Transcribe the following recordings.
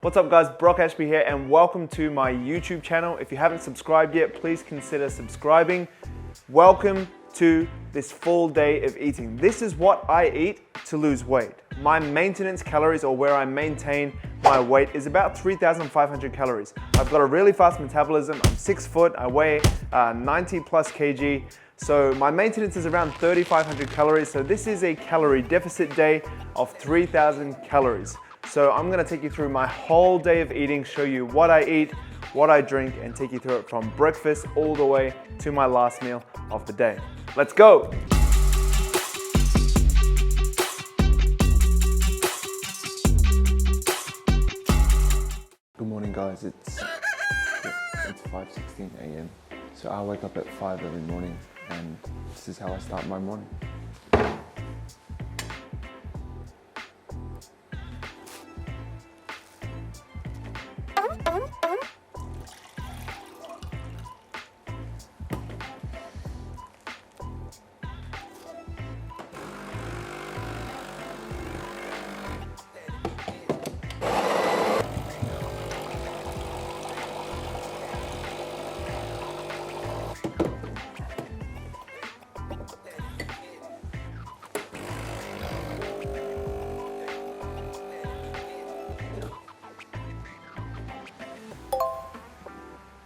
What's up guys, Brock Ashby here and welcome to my YouTube channel. If you haven't subscribed yet, please consider subscribing. Welcome to this full day of eating. This is what I eat to lose weight. My maintenance calories, or where I maintain my weight, is about 3,500 calories. I've got a really fast metabolism. I'm 6 foot, I weigh 90 plus kg. So my maintenance is around 3,500 calories. So this is a calorie deficit day of 3,000 calories. So I'm gonna take you through my whole day of eating, show you what I eat, what I drink, and take you through it from breakfast all the way to my last meal of the day. Let's go! Good morning guys, it's 5:16 a.m. So I wake up at 5 every morning and this is how I start my morning.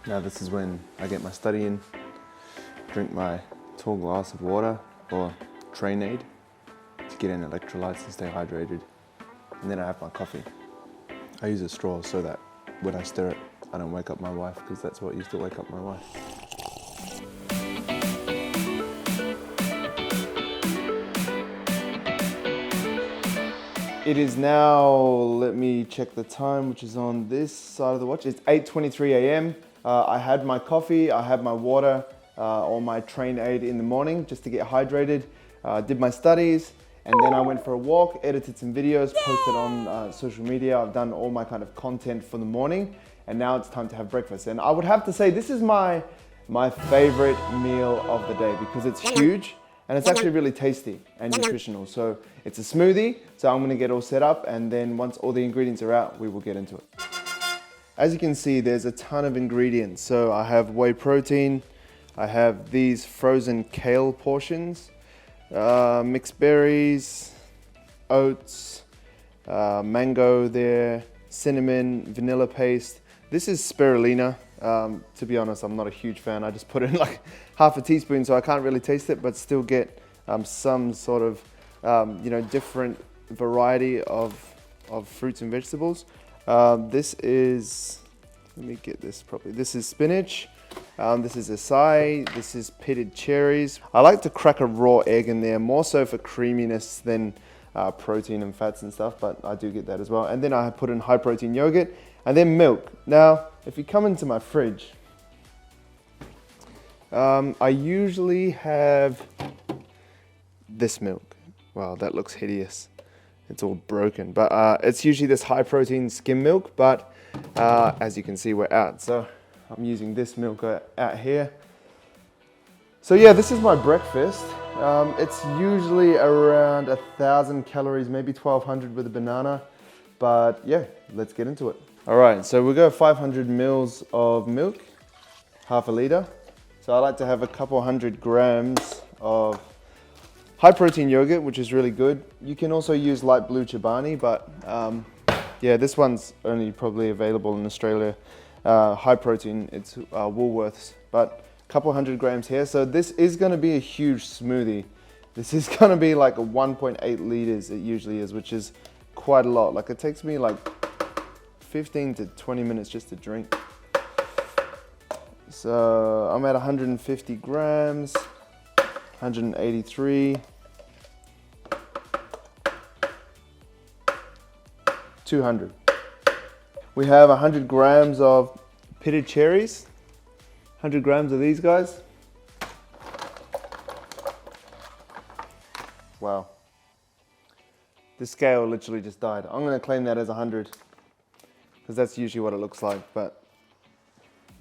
Now this is when I get my study in, drink my tall glass of water or train aid to get in electrolytes and stay hydrated. And then I have my coffee. I use a straw so that when I stir it, I don't wake up my wife, because that's what used to wake up my wife. It is now, let me check the time, which is on this side of the watch. It's 8:23 a.m. I had my coffee, I had my water, or my train aid in the morning just to get hydrated. Did my studies, and then I went for a walk, edited some videos, posted on social media. I've done all my kind of content for the morning, and now it's time to have breakfast. And I would have to say this is my favorite meal of the day because it's huge and it's actually really tasty and nutritional. So it's a smoothie, so I'm gonna get all set up, and then once all the ingredients are out, we will get into it. As you can see, there's a ton of ingredients. So I have whey protein, I have these frozen kale portions, mixed berries, oats, mango there, cinnamon, vanilla paste. This is spirulina. To be honest, I'm not a huge fan. I just put in like half a teaspoon, so I can't really taste it, but still get some sort of different variety of fruits and vegetables. This is, let me get this properly. This is spinach. This is acai. This is pitted cherries. I like to crack a raw egg in there, more so for creaminess than protein and fats and stuff, but I do get that as well. And then I put in high protein yogurt and then milk. Now, if you come into my fridge, I usually have this milk. Wow, that looks hideous. It's all broken, but it's usually this high protein skim milk, but as you can see, we're out. So I'm using this milk out here. So yeah, this is my breakfast. It's usually around 1,000 calories, maybe 1,200 with a banana, but yeah, let's get into it. All right, so we'll go 500 mils of milk, half a liter. So I like to have a couple 100 grams of high protein yogurt, which is really good. You can also use light blue Chobani, but yeah, this one's only probably available in Australia. High protein, it's Woolworths, but a couple 100 grams here. So this is gonna be a huge smoothie. This is gonna be like a 1.8 liters it usually is, which is quite a lot. Like it takes me like 15 to 20 minutes just to drink. So I'm at 150 grams, 183, 200. We have 100 grams of pitted cherries, 100 grams of these guys. Wow. The scale literally just died. I'm gonna claim that as 100 because that's usually what it looks like, but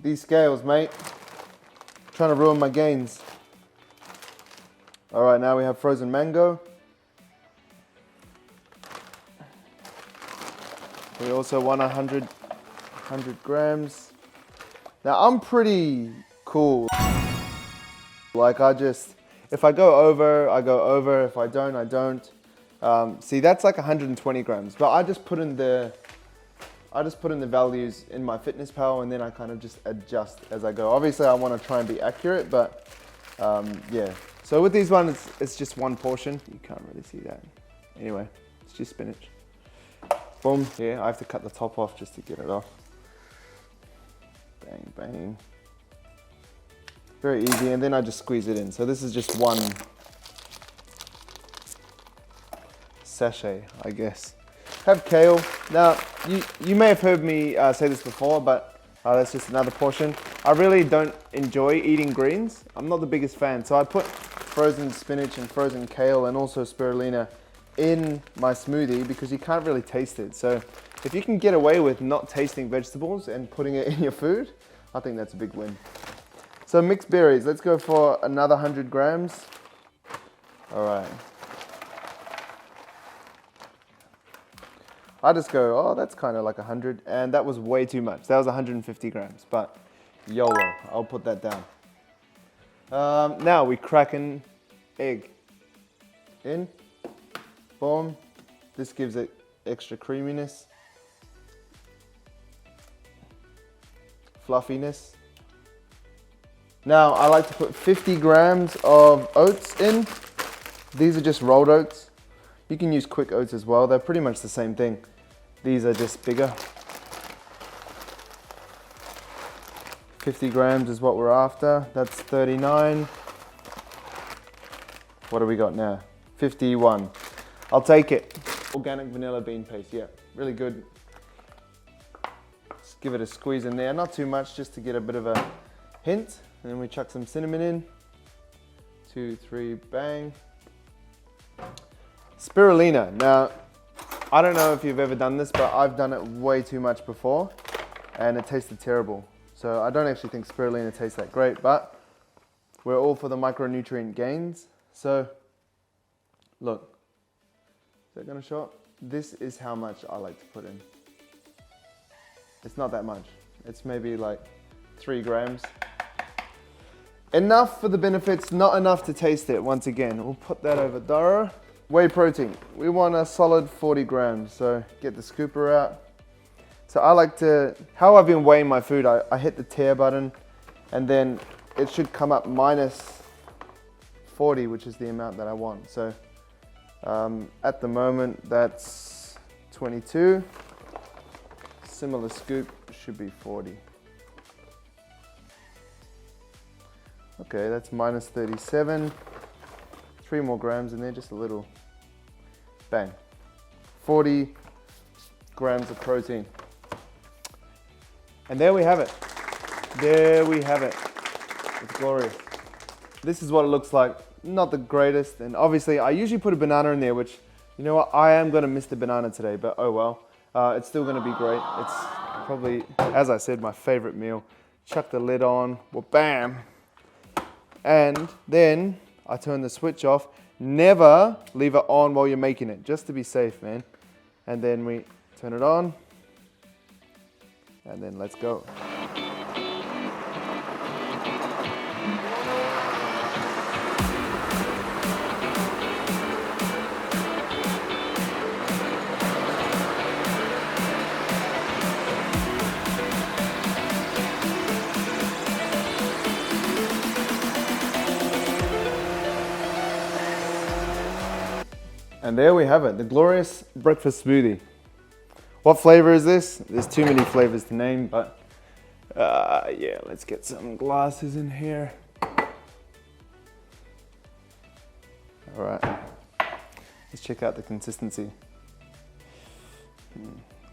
these scales, mate, trying to ruin my gains. All right, now we have frozen mango. We also want 100 grams. Now I'm pretty cool. Like if I go over, I go over. If I don't, I don't. See, that's like 120 grams, but I just put in the values in my Fitness Pal, and then I kind of just adjust as I go. Obviously, I want to try and be accurate, but yeah. So with these ones, it's just one portion. You can't really see that. Anyway, it's just spinach. Boom. Yeah, I have to cut the top off just to get it off. Bang, bang. Very easy, and then I just squeeze it in. So this is just one sachet, I guess. Have kale. Now, you may have heard me say this before, but that's just another portion. I really don't enjoy eating greens. I'm not the biggest fan, so I put frozen spinach and frozen kale and also spirulina in my smoothie because you can't really taste it. So if you can get away with not tasting vegetables and putting it in your food, I think that's a big win. So mixed berries, let's go for another 100 grams. All right. I just go, oh, that's kind of like 100, and that was way too much. That was 150 grams, but YOLO, I'll put that down. Now we crack an egg in, boom. This gives it extra creaminess, fluffiness. Now I like to put 50 grams of oats in. These are just rolled oats. You can use quick oats as well. They're pretty much the same thing. These are just bigger. 50 grams is what we're after. That's 39. What do we got now? 51. I'll take it. Organic vanilla bean paste, yeah, really good. Just give it a squeeze in there, not too much, just to get a bit of a hint. And then we chuck some cinnamon in. 2, 3, bang. Spirulina. Now, I don't know if you've ever done this, but I've done it way too much before, and it tasted terrible. So I don't actually think spirulina tastes that great, but we're all for the micronutrient gains. So, look, is that gonna show up? This is how much I like to put in. It's not that much. It's maybe like 3 grams. Enough for the benefits, not enough to taste it. Once again, we'll put that over Dara. Whey protein, we want a solid 40 grams. So get the scooper out. So I like to, how I've been weighing my food, I hit the tare button and then it should come up minus 40, which is the amount that I want. So at the moment, that's 22. Similar scoop should be 40. Okay, that's minus 37. 3 more grams in there, just a little. Bang. 40 grams of protein. And there we have it. There we have it. It's glorious. This is what it looks like. Not the greatest, and obviously I usually put a banana in there, which, you know what, I am gonna miss the banana today, but oh well. It's still gonna be great. It's probably, as I said, my favorite meal. Chuck the lid on, well, bam. And then I turn the switch off. Never leave it on while you're making it, just to be safe, man. And then we turn it on, and then let's go. And there we have it, the glorious breakfast smoothie. What flavor is this? There's too many flavors to name, but yeah, let's get some glasses in here. All right, let's check out the consistency.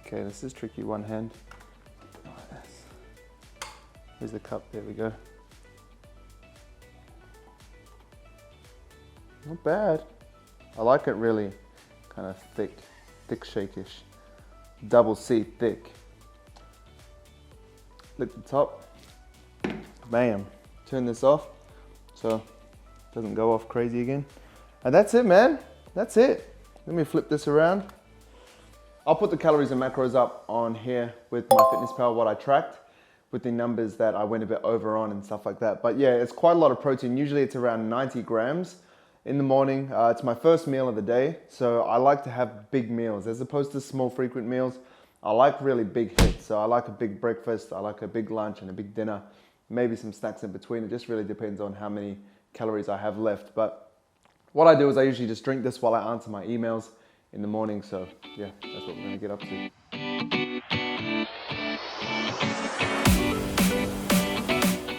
Okay, this is tricky, one hand. Here's the cup, there we go. Not bad. I like it really kind of thick shakish. Double C, thick. Lick the top. Bam. Turn this off so it doesn't go off crazy again. And that's it, man. That's it. Let me flip this around. I'll put the calories and macros up on here with MyFitnessPal, what I tracked, with the numbers that I went a bit over on and stuff like that. But yeah, it's quite a lot of protein. Usually it's around 90 grams in the morning. It's my first meal of the day, so I like to have big meals as opposed to small frequent meals. I like really big hits. So I like a big breakfast, I like a big lunch and a big dinner, maybe some snacks in between. It just really depends on how many calories I have left. But what I do is I usually just drink this while I answer my emails in the morning. So yeah, that's what we're gonna get up to.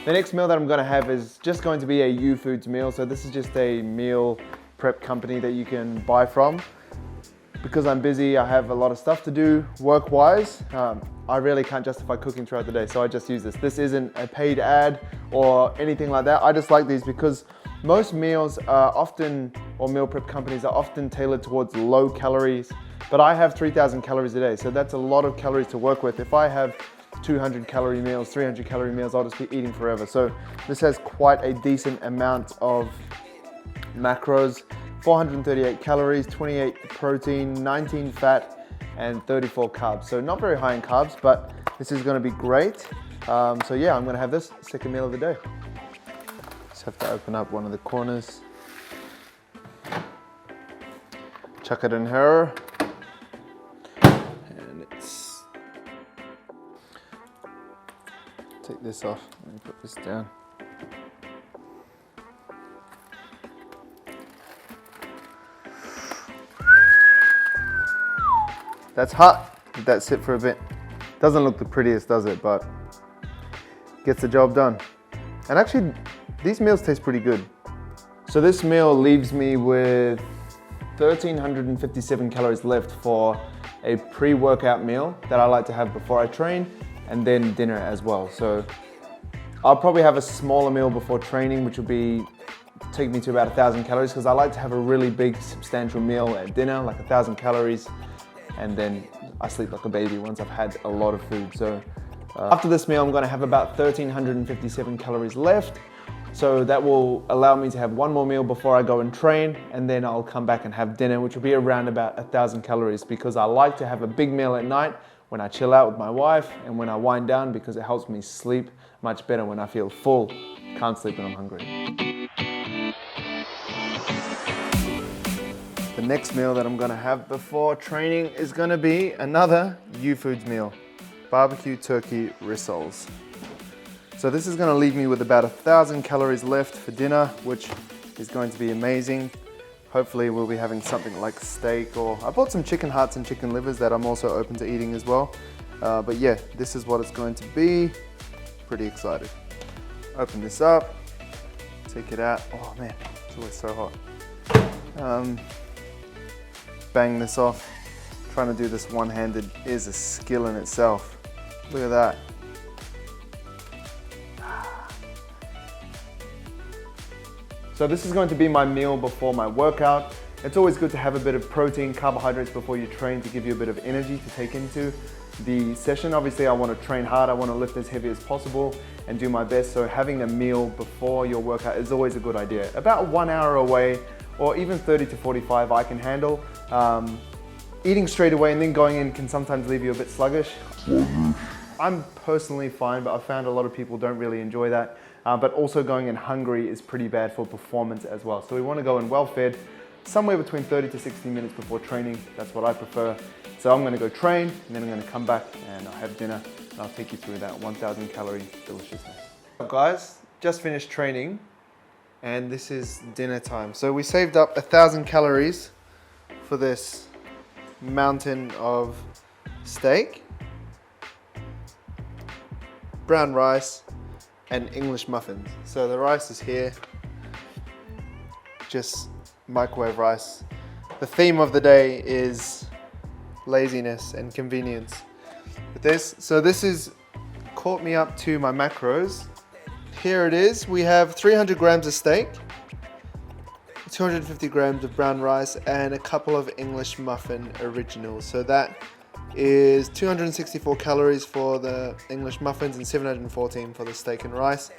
The next meal that I'm gonna have is just going to be a U-Foods meal. So this is just a meal prep company that you can buy from. Because I'm busy, I have a lot of stuff to do work-wise. I really can't justify cooking throughout the day, so I just use this. This isn't a paid ad or anything like that. I just like these because most meals are often, or meal prep companies are often tailored towards low calories, but I have 3,000 calories a day, so that's a lot of calories to work with. If I have 200 calorie meals, 300 calorie meals, I'll just be eating forever. So this has quite a decent amount of macros. 438 calories, 28 protein, 19 fat, and 34 carbs. So not very high in carbs, but this is gonna be great. So yeah, I'm gonna have this second meal of the day. Just have to open up one of the corners. Chuck it in here. And it's, take this off, let me put this down. That's hot. Let that sit for a bit. Doesn't look the prettiest, does it? But gets the job done. And actually, these meals taste pretty good. So this meal leaves me with 1,357 calories left for a pre-workout meal that I like to have before I train, and then dinner as well. So I'll probably have a smaller meal before training, which will take me to about 1,000 calories, because I like to have a really big, substantial meal at dinner, like 1,000 calories. And then I sleep like a baby once I've had a lot of food. So after this meal, I'm gonna have about 1,357 calories left. So that will allow me to have one more meal before I go and train, and then I'll come back and have dinner, which will be around about 1,000 calories, because I like to have a big meal at night when I chill out with my wife and when I wind down, because it helps me sleep much better when I feel full. Can't sleep when I'm hungry. The next meal that I'm gonna have before training is gonna be another U-Foods meal, barbecue turkey rissoles. So this is gonna leave me with about 1,000 calories left for dinner, which is going to be amazing. Hopefully we'll be having something like steak, or I bought some chicken hearts and chicken livers that I'm also open to eating as well. But yeah, this is what it's going to be. Pretty excited. Open this up, take it out. Oh man, it's always so hot. Bang this off. Trying to do this one-handed is a skill in itself. Look at that. So this is going to be my meal before my workout. It's always good to have a bit of protein, carbohydrates before you train to give you a bit of energy to take into the session. Obviously I want to train hard, I want to lift as heavy as possible and do my best. So having a meal before your workout is always a good idea. About 1 hour away, or even 30 to 45 I can handle. Eating straight away and then going in can sometimes leave you a bit sluggish. I'm personally fine, but I've found a lot of people don't really enjoy that. But also going in hungry is pretty bad for performance as well. So we want to go in well fed, somewhere between 30 to 60 minutes before training. That's what I prefer. So I'm going to go train, and then I'm going to come back and I'll have dinner, and I'll take you through that 1,000 calorie deliciousness. Guys, just finished training, and this is dinner time. So we saved up 1,000 calories for this mountain of steak, brown rice, and English muffins. So the rice is here, just microwave rice. The theme of the day is laziness and convenience. With this, so this is caught me up to my macros. Here it is. We have 300 grams of steak, 250 grams of brown rice, and a couple of English muffin originals. So that is 264 calories for the English muffins and 714 for the steak and rice.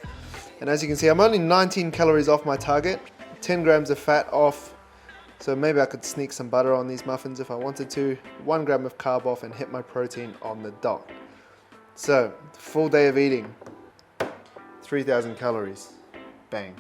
And as you can see, I'm only 19 calories off my target, 10 grams of fat off So maybe I could sneak some butter on these muffins if I wanted to. 1 gram of carb off and hit my protein on the dot. So, full day of eating, 3,000 calories, bang.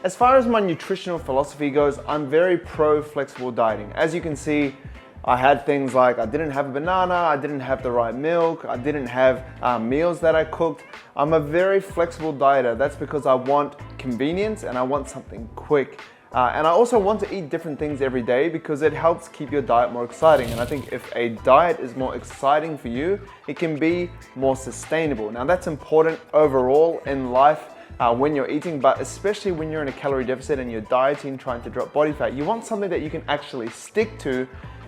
As far as my nutritional philosophy goes, I'm very pro flexible dieting. As you can see, I had things like I didn't have a banana, I didn't have the right milk, I didn't have meals that I cooked. I'm a very flexible dieter. That's because I want convenience and I want something quick. And I also want to eat different things every day because it helps keep your diet more exciting. And I think if a diet is more exciting for you, it can be more sustainable. Now that's important overall in life. When you're eating, but especially when you're in a calorie deficit and you're dieting, trying to drop body fat, you want something that you can actually stick to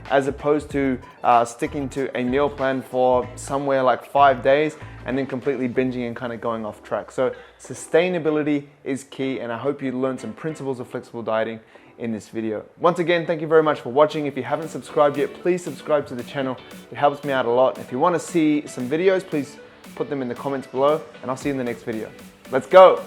as opposed to sticking to a meal plan for somewhere like 5 days and then completely binging and kind of going off track. So sustainability is key, and I hope you learned some principles of flexible dieting in this video. Once again, thank you very much for watching. If you haven't subscribed yet, please subscribe to the channel. It helps me out a lot. If you want to see some videos, please put them in the comments below, and I'll see you in the next video. Let's go.